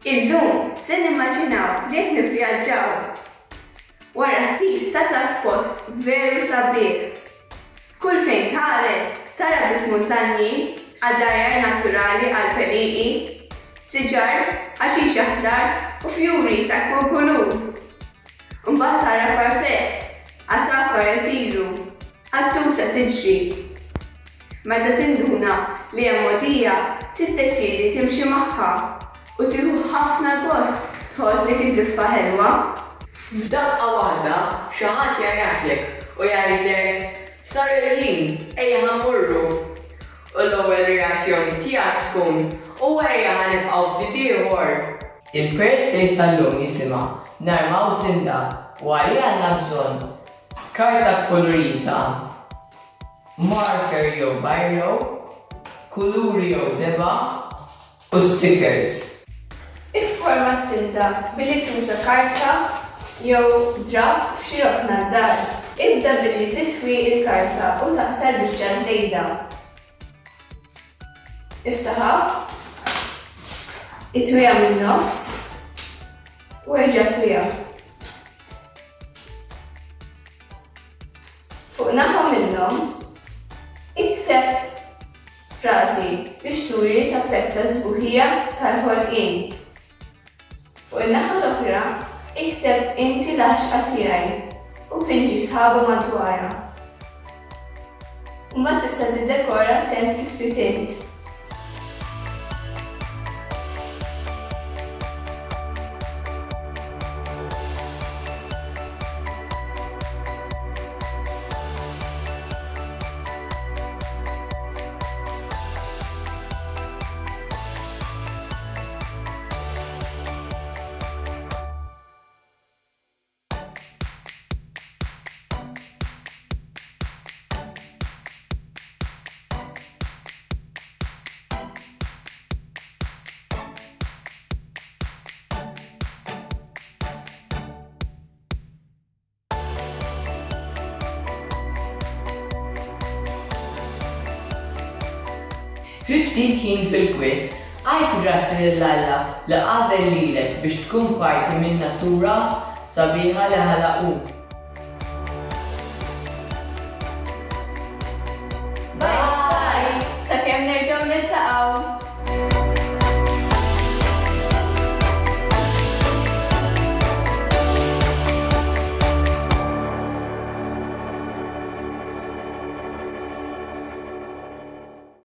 Illum se nimmaġinaw li qed nivvjaġġaw. Wara ftit tasal f'post veru sabiħ. Kull fejn tħares tara biss muntanji, għadajjar naturali għal-peliqi, siġar, għaxix aħdar u fjuri ta' kull kulur. Mbagħad tara farfett, għasafar jtiru, għattusa tiġri. Meta tinduna li hemm mogħdija tiddeċiedi timxi magħha u tieħu ħafna gost tħoss dik iż-żiffa ħelwa. F'daqqa waħda xi ħadd jgħidlek u jgħidlek sar il-ħin ejja ħammurru. U l-ewwel reazzjoni tiegħek tkun u ejja ħanibqgħu ftit ieħor. Il-Press Days tal-lum jisimha Nar Mawtinda u għalija għandna bżonn karta kolorita, marker jew biro, kuluri jew żeba u stickers. Ifforma tinta billi tuża karta jew drab f'xi rokna d-dar. Ibda billi titwi il-karta u taqta' l-biċċa żejda. Iftaħha, itwiha min-nofs u erġa' twiha. Fuq naħa minnhom ikteb frażi biex turi tapprezza żbuħija tal-ħolqien. Fuq in-naħa l-oħra ikteb inti l-għaxqa tiegħi u pinġi sħaba madwarha. Mbagħad tista' tiddekora tent kif trid int. Ftit ħin fil-kwiet, għajt grazzi lill-Alla li għażel lilek biex tkun parti minn natura sabiħa li ħalaqu. Bye!